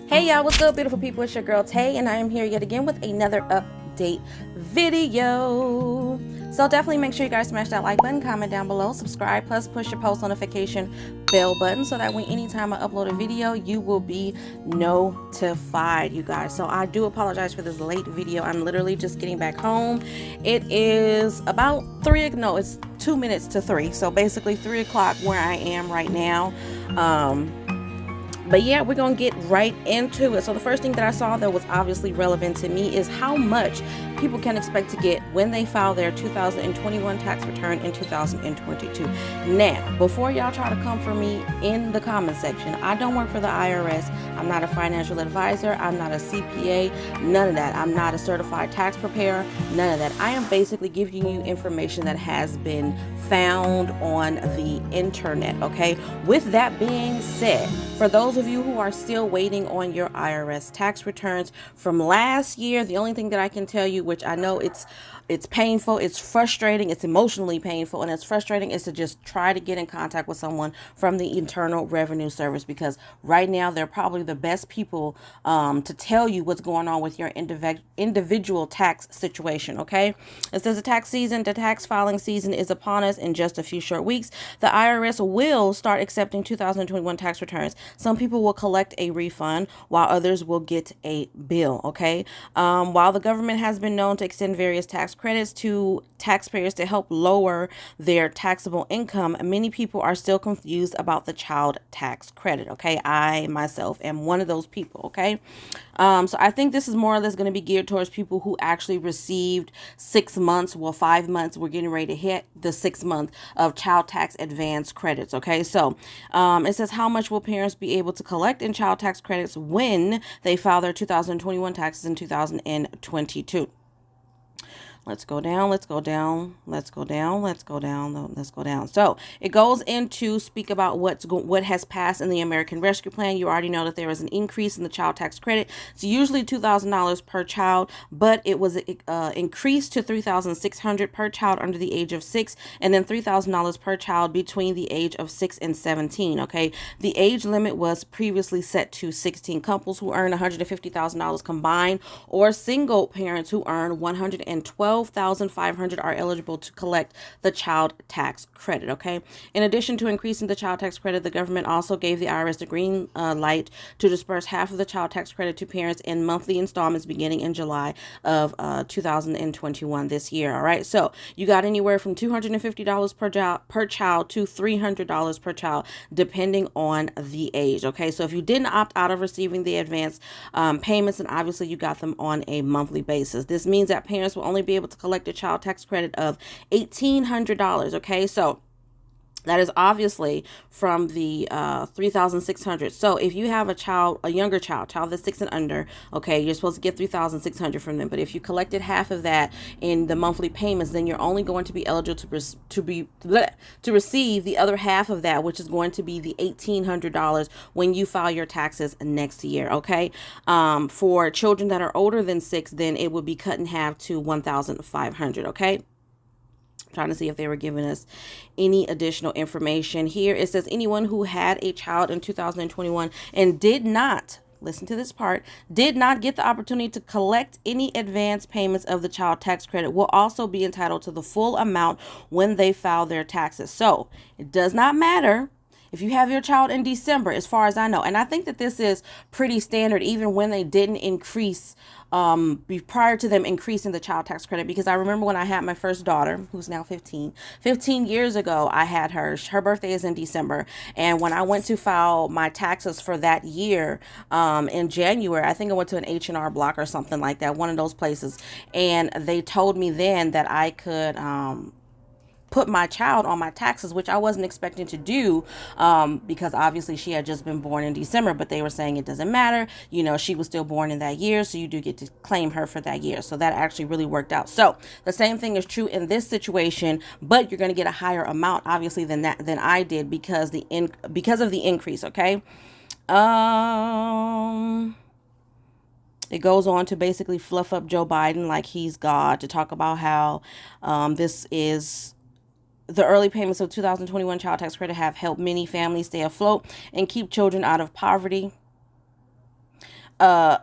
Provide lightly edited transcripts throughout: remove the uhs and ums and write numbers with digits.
Hey y'all, what's good, beautiful people? It's your girl Tay, and I am here yet again with another update video. So definitely make sure you guys smash that like button, comment down below, subscribe, plus push your post notification bell button so that when anytime I upload a video, you will be notified, you guys. So I do apologize for this late video. I'm literally just getting back home. It is about it's 2 minutes to 3. So basically 3 o'clock where I am right now. But yeah, we're gonna get right into it. So the first thing that I saw that was obviously relevant to me is how much people can expect to get when they file their 2021 tax return in 2022. Now, before y'all try to come for me in the comment section, I don't work for the IRS. I'm not a financial advisor. I'm not a CPA. None of that. I'm not a certified tax preparer. None of that. I am basically giving you information that has been found on the internet. Okay. With that being said, for those of you who are still waiting on your IRS tax returns from last year, the only thing that I can tell you, which I know it's painful, it's frustrating, it's emotionally painful, and it's frustrating, is to just try to get in contact with someone from the Internal Revenue Service, because right now they're probably the best people to tell you what's going on with your individual tax situation. Okay, it says the tax filing season is upon us in just a few short weeks. The IRS will start accepting 2021 tax returns. Some people will collect a refund while others will get a bill. Okay, while the government has been known to extend various tax credits to taxpayers to help lower their taxable income, many people are still confused about the child tax credit. Okay, I myself am one of those people. Okay, so I think this is more or less going to be geared towards people who actually received 6 months, well, 5 months. We're getting ready to hit the 6 month of child tax advance credits. Okay, so it says, how much will parents be able to collect in child tax credits when they file their 2021 taxes in 2022? Let's go down, let's go down, let's go down, let's go down, let's go down. So it goes into speak about what has passed in the American Rescue Plan. You already know that there was an increase in the child tax credit. It's usually $2,000 per child, but it was increased to $3,600 per child under the age of 6, and then $3,000 per child between the age of 6 and 17. Okay, the age limit was previously set to 16. Couples who earn $150,000 combined, or single parents who earn $112,500 are eligible to collect the child tax credit. Okay, in addition to increasing the child tax credit, the government also gave the IRS the green light to disperse half of the child tax credit to parents in monthly installments beginning in July of 2021 this year. All right, so you got anywhere from $250 per child to $300 per child, depending on the age. Okay, so if you didn't opt out of receiving the advance payments, and obviously you got them on a monthly basis, this means that parents will only be able to collect a child tax credit of $1,800. Okay, so that is obviously from the $3,600. So if you have a younger child that's 6 and under, okay, you're supposed to get $3,600 from them. But if you collected half of that in the monthly payments, then you're only going to be eligible to receive the other half of that, which is going to be the $1,800 when you file your taxes next year. Okay, for children that are older than 6, then it would be cut in half to $1,500. Okay. Trying to see if they were giving us any additional information here. It says anyone who had a child in 2021 and did not, listen to this part, did not get the opportunity to collect any advance payments of the child tax credit will also be entitled to the full amount when they file their taxes. So it does not matter if you have your child in December, as far as I know. And I think that this is pretty standard, even when they didn't increase prior to them increasing the child tax credit, because I remember when I had my first daughter, who's now 15 years ago, I had her birthday is in December. And when I went to file my taxes for that year in January, I think I went to an H&R Block or something like that, one of those places. And they told me then that I could put my child on my taxes, which I wasn't expecting to do because obviously she had just been born in December, but they were saying it doesn't matter, you know, she was still born in that year, so you do get to claim her for that year. So that actually really worked out. So the same thing is true in this situation, but you're going to get a higher amount obviously than I did because of the increase. Okay, it goes on to basically fluff up Joe Biden like he's God, to talk about how this is the early payments of 2021 child tax credit have helped many families stay afloat and keep children out of poverty. Uh,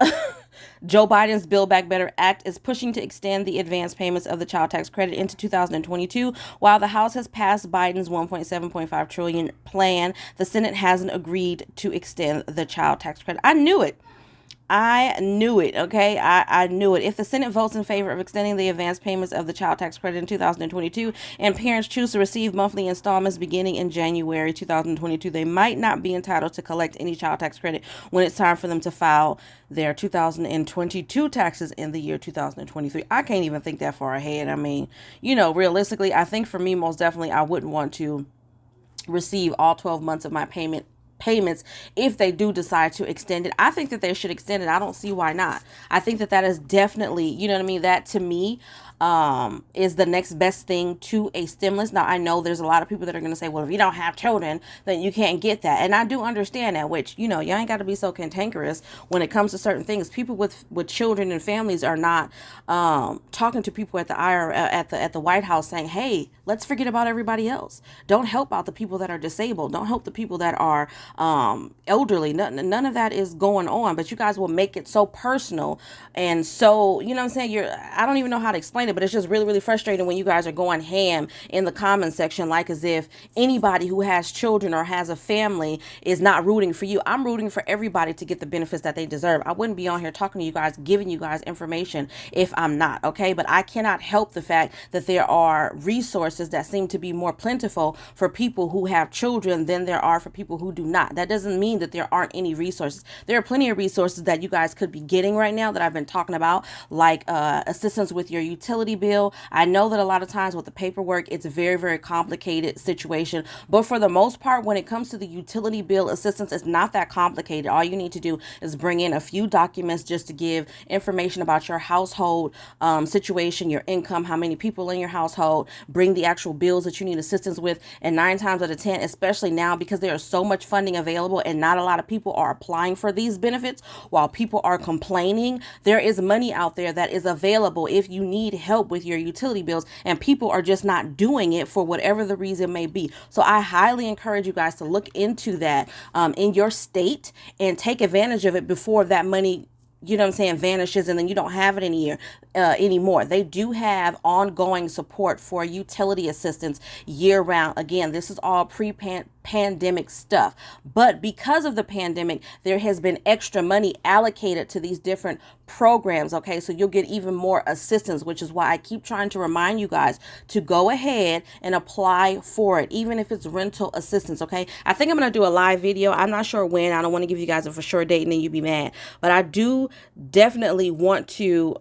Joe Biden's Build Back Better Act is pushing to extend the advance payments of the child tax credit into 2022. While the House has passed Biden's 1.7.5 trillion plan, the Senate hasn't agreed to extend the child tax credit. I knew it. I knew it, okay? I knew it. If the Senate votes in favor of extending the advance payments of the child tax credit in 2022 and parents choose to receive monthly installments beginning in January 2022, they might not be entitled to collect any child tax credit when it's time for them to file their 2022 taxes in the year 2023. I can't even think that far ahead. I mean, you know, realistically, I think for me, most definitely, I wouldn't want to receive all 12 months of my payments if they do decide to extend it. I think that they should extend it. I don't see why not. I think that that is definitely, you know what I mean, that to me is the next best thing to a stimulus. Now, I know there's a lot of people that are going to say, well, if you don't have children, then you can't get that. And I do understand that, which, you know, you ain't got to be so cantankerous when it comes to certain things. People with children and families are not talking to people at the IRS, at the White House saying, hey, let's forget about everybody else. Don't help out the people that are disabled. Don't help the people that are elderly. None of that is going on, but you guys will make it so personal. And so, you know what I'm saying? I don't even know how to explain it, but it's just really, really frustrating when you guys are going ham in the comment section, like as if anybody who has children or has a family is not rooting for you. I'm rooting for everybody to get the benefits that they deserve. I wouldn't be on here talking to you guys, giving you guys information if I'm not, okay? But I cannot help the fact that there are resources that seem to be more plentiful for people who have children than there are for people who do not. That doesn't mean that there aren't any resources. There are plenty of resources that you guys could be getting right now that I've been talking about, like assistance with your utility bill. I know that a lot of times with the paperwork, it's a very, very complicated situation, but for the most part, when it comes to the utility bill assistance, it's not that complicated. All you need to do is bring in a few documents just to give information about your household situation, your income, how many people in your household, bring the actual bills that you need assistance with, and 9 times out of 10, especially now because there is so much funding available and not a lot of people are applying for these benefits while people are complaining, there is money out there that is available if you need help with your utility bills, and people are just not doing it for whatever the reason may be. So I highly encourage you guys to look into that in your state and take advantage of it before that money, you know what I'm saying, vanishes and then you don't have it anymore. They do have ongoing support for utility assistance year round. Again, this is all pre-pandemic stuff, but because of the pandemic, there has been extra money allocated to these different programs. Okay, so you'll get even more assistance, which is why I keep trying to remind you guys to go ahead and apply for it, even if it's rental assistance. Okay, I think I'm going to do a live video. I'm not sure when. I don't want to give you guys a for sure date and then you'd be mad, but I do definitely want to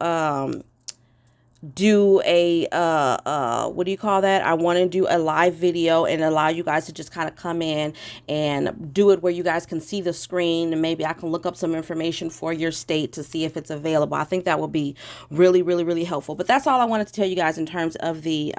do a what do you call that? I want to do a live video and allow you guys to just kind of come in and do it where you guys can see the screen, and maybe I can look up some information for your state to see if it's available. I think that will be really, really, really helpful. But that's all I wanted to tell you guys in terms of the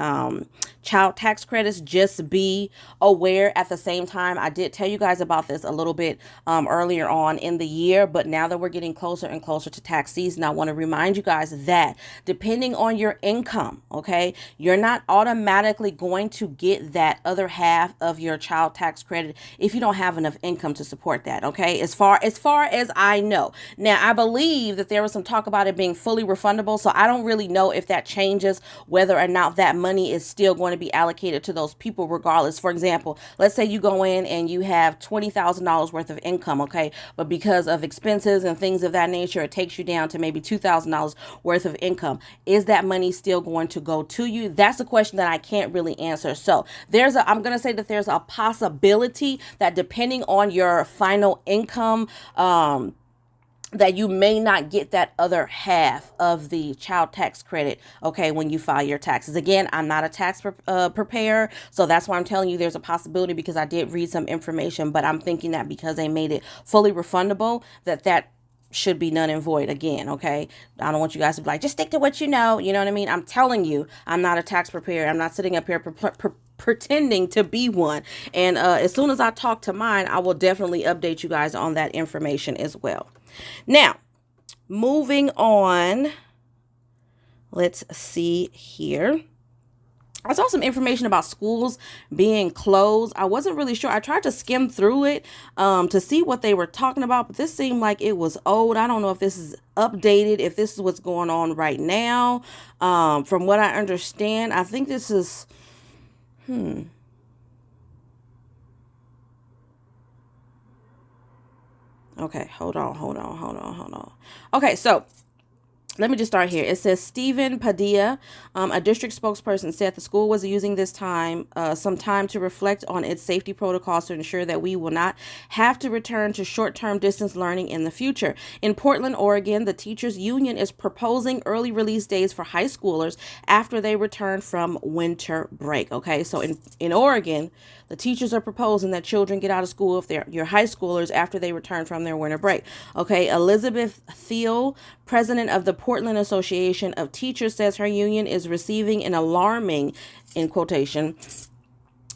child tax credits. Just be aware. At the same time, I did tell you guys about this a little bit earlier on in the year, but now that we're getting closer and closer to tax season, I want to remind you guys that depending on your income, okay, you're not automatically going to get that other half of your child tax credit if you don't have enough income to support that. Okay, as far as I know. Now, I believe that there was some talk about it being fully refundable, so I don't really know if that changes whether or not that money is still going to be allocated to those people regardless. For example, let's say you go in and you have $20,000 worth of income, okay, but because of expenses and things of that nature, it takes you down to maybe $2,000 worth of income. Is that money still going to go to you? That's a question that I can't really answer. So I'm going to say that there's a possibility that depending on your final income, that you may not get that other half of the child tax credit, okay, when you file your taxes. Again, I'm not a tax preparer, so that's why I'm telling you there's a possibility, because I did read some information, but I'm thinking that because they made it fully refundable, that should be none and void again, okay? I don't want you guys to be like, just stick to what you know what I mean? I'm telling you, I'm not a tax preparer. I'm not sitting up here pretending to be one. And as soon as I talk to mine, I will definitely update you guys on that information as well. Now, moving on, let's see here. I saw some information about schools being closed. I wasn't really sure. I tried to skim through it to see what they were talking about, but this seemed like it was old. I don't know if this is updated, if this is what's going on right now. From what I understand, I think this is, okay, hold on. Okay, so let me just start here. It says Stephen Padilla, a district spokesperson, said the school was using this time, some time to reflect on its safety protocols to ensure that we will not have to return to short-term distance learning in the future. In Portland, Oregon, the teachers union is proposing early release days for high schoolers after they return from winter break. Okay, so in Oregon, the teachers are proposing that children get out of school if they're your high schoolers after they return from their winter break. Okay, Elizabeth Thiel, president of the Portland Association of Teachers, says her union is receiving an alarming, in quotation,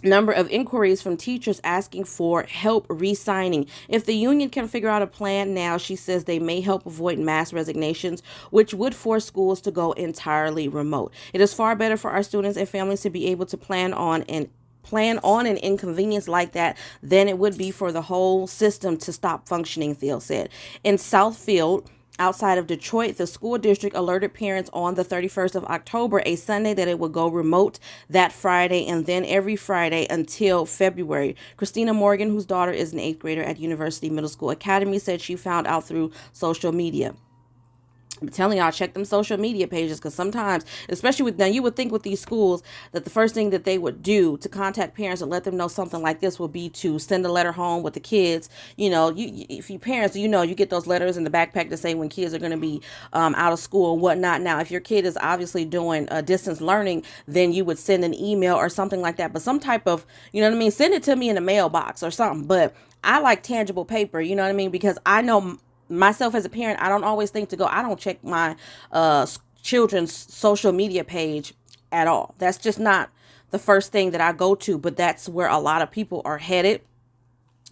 number of inquiries from teachers asking for help re-signing. If the union can figure out a plan now, she says they may help avoid mass resignations, which would force schools to go entirely remote. It is far better for our students and families to be able to plan on an inconvenience like that than it would be for the whole system to stop functioning, Thiel said. In Southfield, outside of Detroit, the school district alerted parents on the 31st of October, a Sunday, that it would go remote that Friday and then every Friday until February. Christina Morgan, whose daughter is an 8th grader at University Middle School Academy, said she found out through social media. I'm telling y'all, check them social media pages, because sometimes, especially with, now you would think with these schools that the first thing that they would do to contact parents and let them know something like this would be to send a letter home with the kids. You know, if you parents, you know, you get those letters in the backpack to say when kids are going to be out of school and whatnot. Now, if your kid is obviously doing distance learning, then you would send an email or something like that. But some type of, you know what I mean, send it to me in a mailbox or something. But I like tangible paper, you know what I mean, because I know myself as a parent, I don't always think to go, I don't check my children's social media page at all. That's just not the first thing that I go to, but that's where a lot of people are headed.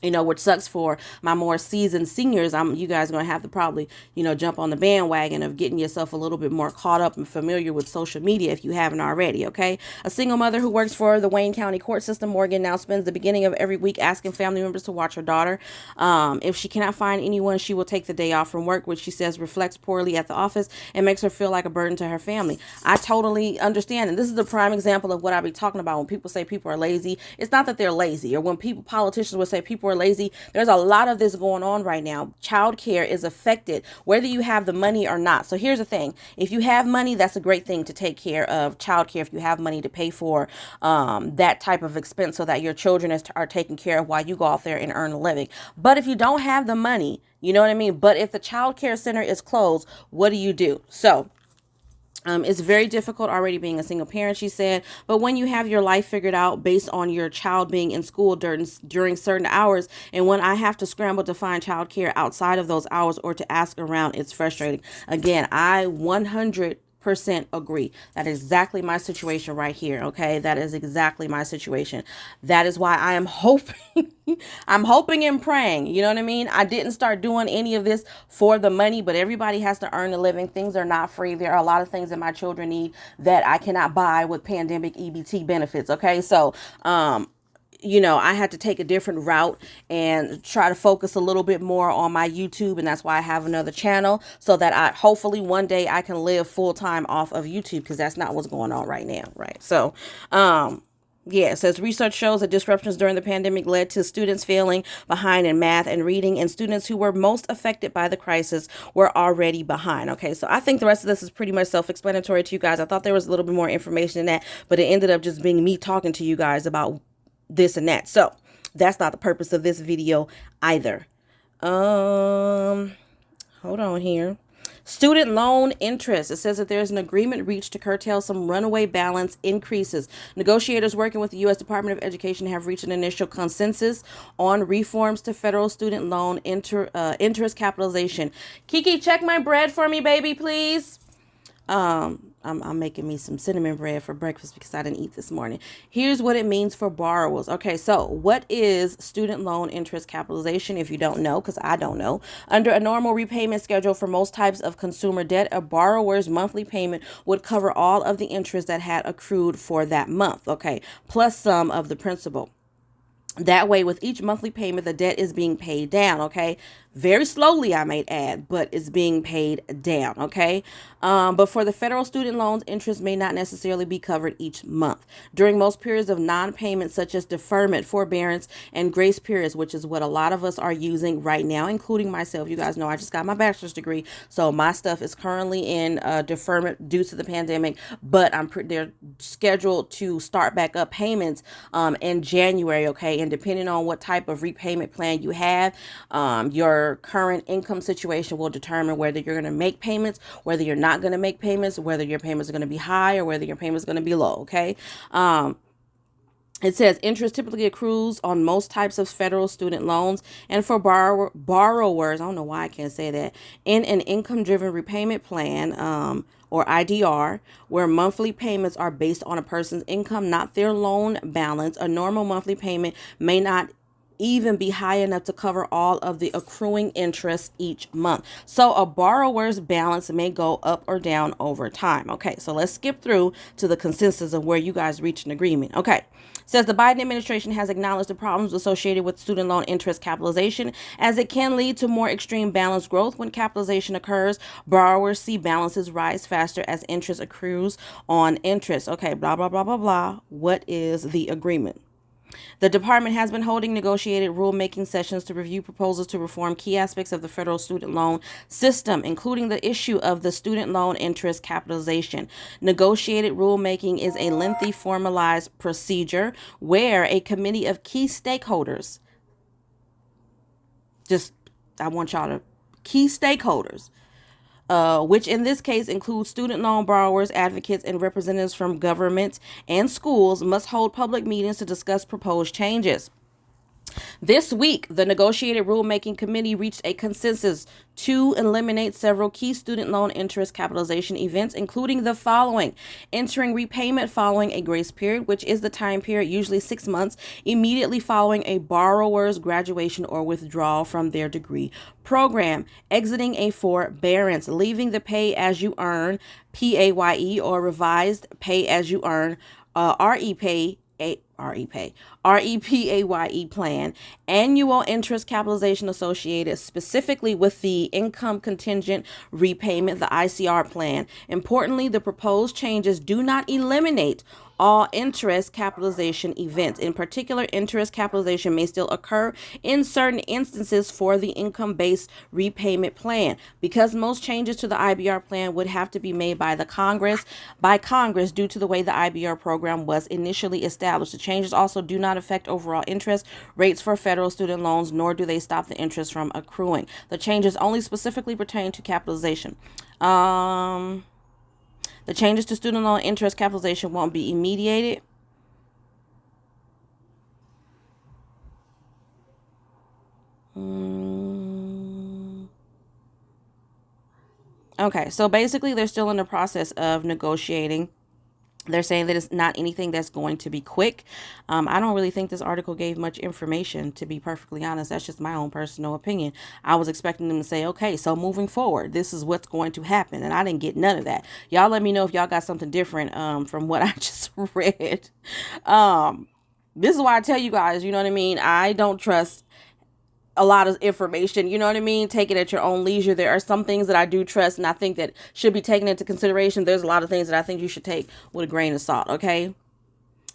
You know, which sucks for my more seasoned seniors. You guys are going to have to probably, you know, jump on the bandwagon of getting yourself a little bit more caught up and familiar with social media if you haven't already, okay? A single mother who works for the Wayne County court system, Morgan, now spends the beginning of every week asking family members to watch her daughter. If she cannot find anyone, she will take the day off from work, which she says reflects poorly at the office and makes her feel like a burden to her family. I totally understand. And this is the prime example of what I be talking about when people say people are lazy. It's not that they're lazy, or when politicians would say people are lazy. There's a lot of this going on right now. Childcare is affected whether you have the money or not. So here's the thing. If you have money, that's a great thing to take care of childcare. If you have money to pay for that type of expense so that your children are taken care of while you go out there and earn a living. But if you don't have the money, you know what I mean? But if the childcare center is closed, what do you do? So it's very difficult already being a single parent, she said, but when you have your life figured out based on your child being in school during certain hours, and when I have to scramble to find childcare outside of those hours or to ask around, it's frustrating. Again, I 100% agree. That is exactly my situation right here. Okay. That is exactly my situation. That is why I am hoping, I'm hoping and praying. You know what I mean? I didn't start doing any of this for the money, but everybody has to earn a living. Things are not free. There are a lot of things that my children need that I cannot buy with pandemic EBT benefits. Okay. So, you know, I had to take a different route and try to focus a little bit more on my YouTube. And that's why I have another channel, so that hopefully one day I can live full time off of YouTube, because that's not what's going on right now. Right. So, yeah, it says research shows that disruptions during the pandemic led to students failing behind in math and reading, and students who were most affected by the crisis were already behind. Okay, so I think the rest of this is pretty much self-explanatory to you guys. I thought there was a little bit more information in that, but it ended up just being me talking to you guys about this and that. So that's not the purpose of this video either. Hold on here. Student loan interest. It says that there's an agreement reached to curtail some runaway balance increases. Negotiators working with the U.S. Department of Education have reached an initial consensus on reforms to federal student loan interest capitalization. Kiki, check my bread for me, baby, please. I'm making me some cinnamon bread for breakfast because I didn't eat this morning. Here's what it means for borrowers. Okay, so what is student loan interest capitalization? If you don't know, because I don't know. Under a normal repayment schedule for most types of consumer debt, a borrower's monthly payment would cover all of the interest that had accrued for that month, okay, plus some of the principal. That way, with each monthly payment, the debt is being paid down, okay? Very slowly, I might add, but it's being paid down, okay? But for the federal student loans, interest may not necessarily be covered each month. During most periods of non-payment, such as deferment, forbearance, and grace periods, which is what a lot of us are using right now, including myself. You guys know I just got my bachelor's degree, so my stuff is currently in deferment due to the pandemic, but they're scheduled to start back up payments in January, okay? And depending on what type of repayment plan you have, your current income situation will determine whether you're going to make payments, whether you're not going to make payments, whether your payments are going to be high or whether your payments are going to be low, okay? It says interest typically accrues on most types of federal student loans and for borrowers, I don't know why I can't say that, in an income-driven repayment plan, or IDR, where monthly payments are based on a person's income, not their loan balance. A normal monthly payment may not even be high enough to cover all of the accruing interest each month. So a borrower's balance may go up or down over time. Okay, so let's skip through to the consensus of where you guys reached an agreement. Okay, says the Biden administration has acknowledged the problems associated with student loan interest capitalization, as it can lead to more extreme balance growth. When capitalization occurs, borrowers see balances rise faster as interest accrues on interest. Okay, blah, blah, blah, blah, blah. What is the agreement? The department has been holding negotiated rulemaking sessions to review proposals to reform key aspects of the federal student loan system, including the issue of the student loan interest capitalization. Negotiated rulemaking is a lengthy formalized procedure where a committee of key stakeholders, key stakeholders, which in this case includes student loan borrowers, advocates, and representatives from government and schools, must hold public meetings to discuss proposed changes. This week, the negotiated rulemaking committee reached a consensus to eliminate several key student loan interest capitalization events, including the following: entering repayment following a grace period, which is the time period, usually 6 months, immediately following a borrower's graduation or withdrawal from their degree program; exiting a forbearance, leaving the pay-as-you-earn, PAYE, or revised pay-as-you-earn, REPAYE plan, annual interest capitalization associated specifically with the income contingent repayment, the ICR plan. Importantly, the proposed changes do not eliminate all interest capitalization events. In particular, interest capitalization may still occur in certain instances for the income-based repayment plan. Because most changes to the IBR plan would have to be made by Congress due to the way the IBR program was initially established. The changes also do not affect overall interest rates for federal student loans, nor do they stop the interest from accruing. The changes only specifically pertain to capitalization. The changes to student loan interest capitalization won't be immediated. Okay, so basically they're still in the process of negotiating. They're saying that it's not anything that's going to be quick. I don't really think this article gave much information, to be perfectly honest. That's just my own personal opinion. I was expecting them to say, okay, so moving forward, this is what's going to happen. And I didn't get none of that. Y'all let me know if y'all got something different from what I just read. This is why I tell you guys, you know what I mean? I don't trust a lot of information, you know what I mean? Take it at your own leisure. There are some things that I do trust and I think that should be taken into consideration. There's a lot of things that I think you should take with a grain of salt, okay?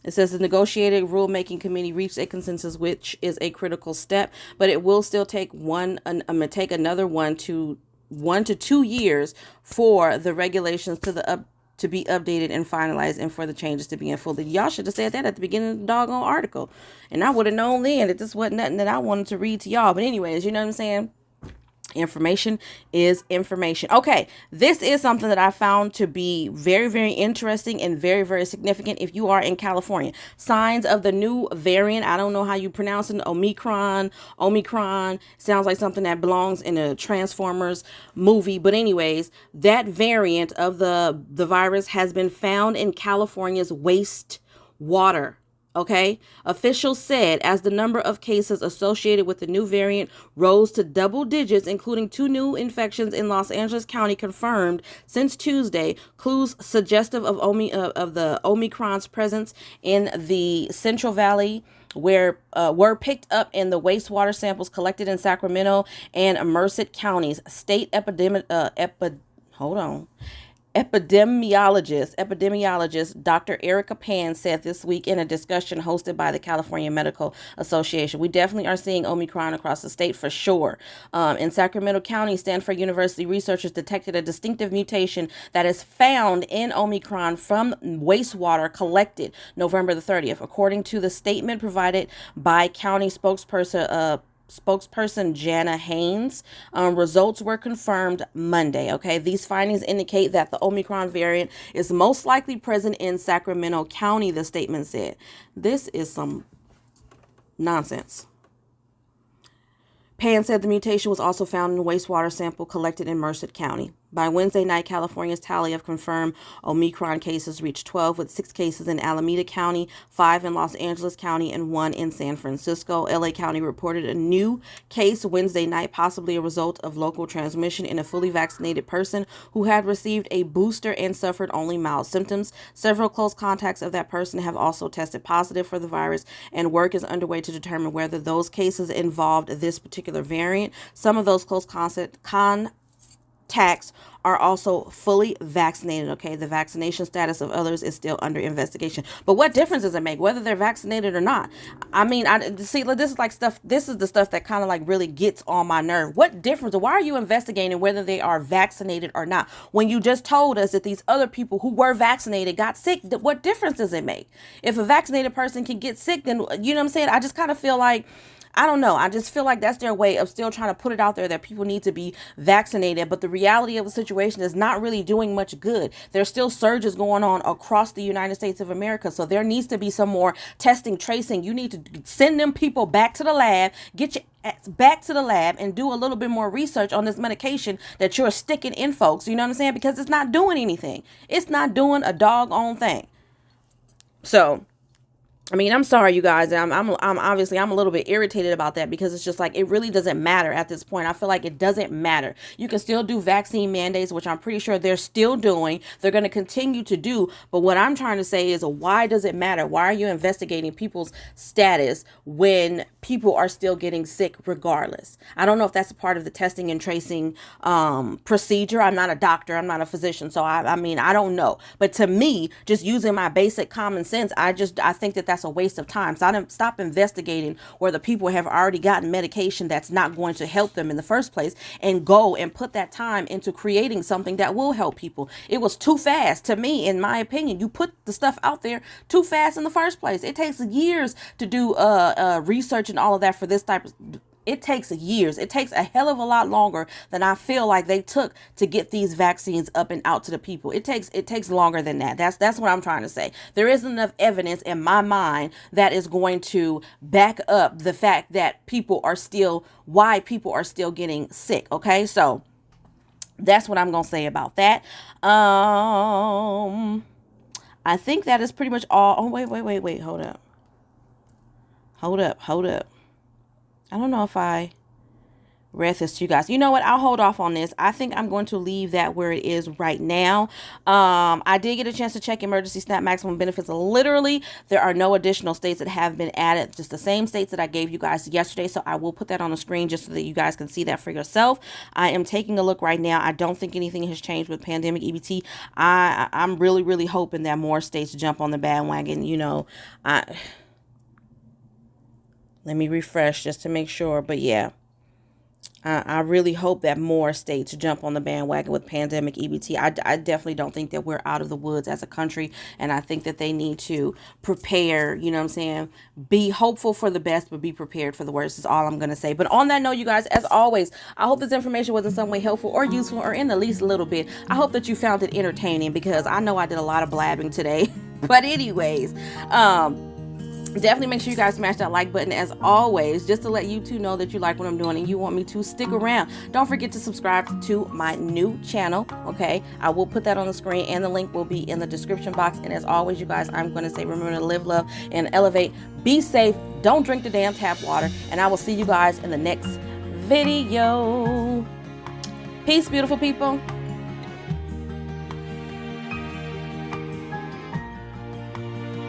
It says the negotiated rulemaking committee reached a consensus, which is a critical step, but it will still take another 1 to 2 years for the regulations to be updated and finalized and for the changes to be implemented. Y'all should have said that at the beginning of the doggone article. And I would have known then that this wasn't nothing that I wanted to read to y'all. But anyways, you know what I'm saying? Information is information. Okay, this is something that I found to be very, very interesting and very, very significant if you are in California. Signs of the new variant. I don't know how you pronounce it. Omicron. Omicron sounds like something that belongs in a Transformers movie. But anyways, that variant of the virus has been found in California's wastewater. Okay, officials said as the number of cases associated with the new variant rose to double digits, including 2 new infections in Los Angeles County confirmed since Tuesday, clues suggestive of the Omicron's presence in the Central Valley were picked up in the wastewater samples collected in Sacramento and Merced counties. State Epidemiologist Dr. Erica Pan said this week in a discussion hosted by the California Medical Association. We definitely are seeing Omicron across the state for sure. In Sacramento County, Stanford University researchers detected a distinctive mutation that is found in Omicron from wastewater collected November the 30th. According to the statement provided by county spokesperson Jana Haynes, results were confirmed Monday. Okay, these findings indicate that the Omicron variant is most likely present in Sacramento County, the statement said. This is some nonsense. Pan said the mutation was also found in a wastewater sample collected in Merced County. By Wednesday night, California's tally of confirmed Omicron cases reached 12, with 6 cases in Alameda County, 5 in Los Angeles County, and 1 in San Francisco. LA County reported a new case Wednesday night, possibly a result of local transmission in a fully vaccinated person who had received a booster and suffered only mild symptoms. Several close contacts of that person have also tested positive for the virus, and work is underway to determine whether those cases involved this particular variant. Some of those close contacts are also fully vaccinated. Okay, the vaccination status of others is still under investigation. But what difference does it make whether they're vaccinated or not? I mean, this is like stuff. This is the stuff that kind of like really gets on my nerve. What difference? Why are you investigating whether they are vaccinated or not when you just told us that these other people who were vaccinated got sick? What difference does it make? If a vaccinated person can get sick, then you know what I'm saying? I just kind of feel like, I don't know. I just feel like that's their way of still trying to put it out there that people need to be vaccinated. But the reality of the situation is not really doing much good. There's still surges going on across the United States of America. So there needs to be some more testing, tracing. You need to send them people back to the lab, get your ass back to the lab and do a little bit more research on this medication that you're sticking in folks. You know what I'm saying? Because it's not doing anything. It's not doing a doggone thing. So, I mean, I'm sorry, you guys. I'm obviously a little bit irritated about that because it's just like, it really doesn't matter at this point. I feel like it doesn't matter. You can still do vaccine mandates, which I'm pretty sure they're still doing. They're going to continue to do. But what I'm trying to say is, why does it matter? Why are you investigating people's status when people are still getting sick regardless? I don't know if that's a part of the testing and tracing procedure. I'm not a doctor. I'm not a physician. So I mean, I don't know. But to me, just using my basic common sense, I think that that's a waste of time. So I didn't stop investigating where the people have already gotten medication that's not going to help them in the first place, and go and put that time into creating something that will help people. It was too fast to me, in my opinion. You put the stuff out there too fast in the first place. It takes years to do research and all of that for this type of. It takes years. It takes a hell of a lot longer than I feel like they took to get these vaccines up and out to the people. It takes longer than that. That's what I'm trying to say. There isn't enough evidence in my mind that is going to back up the fact that why people are still getting sick. Okay, so that's what I'm gonna say about that. I think that is pretty much all. Oh, wait. Hold up. I don't know if I read this to you guys. You know what? I'll hold off on this. I think I'm going to leave that where it is right now. I did get a chance to check emergency SNAP maximum benefits. Literally, there are no additional states that have been added, just the same states that I gave you guys yesterday. So I will put that on the screen just so that you guys can see that for yourself. I am taking a look right now. I don't think anything has changed with pandemic EBT. I'm really, really hoping that more states jump on the bandwagon. You know, let me refresh just to make sure. But yeah, I really hope that more states jump on the bandwagon with pandemic EBT. I definitely don't think that we're out of the woods as a country, and I think that they need to prepare, you know what I'm saying? Be hopeful for the best, but be prepared for the worst is all I'm going to say. But on that note, you guys, as always, I hope this information was in some way helpful or useful, or in the least a little bit. I hope that you found it entertaining, because I know I did a lot of blabbing today. But anyways, definitely make sure you guys smash that like button, as always, just to let YouTube know that you like what I'm doing and you want me to stick around. Don't forget to subscribe to my new channel, okay? I will put that on the screen, and the link will be in the description box. And as always, you guys, I'm going to say, remember to live, love, and elevate. Be safe. Don't drink the damn tap water. And I will see you guys in the next video. Peace, beautiful people.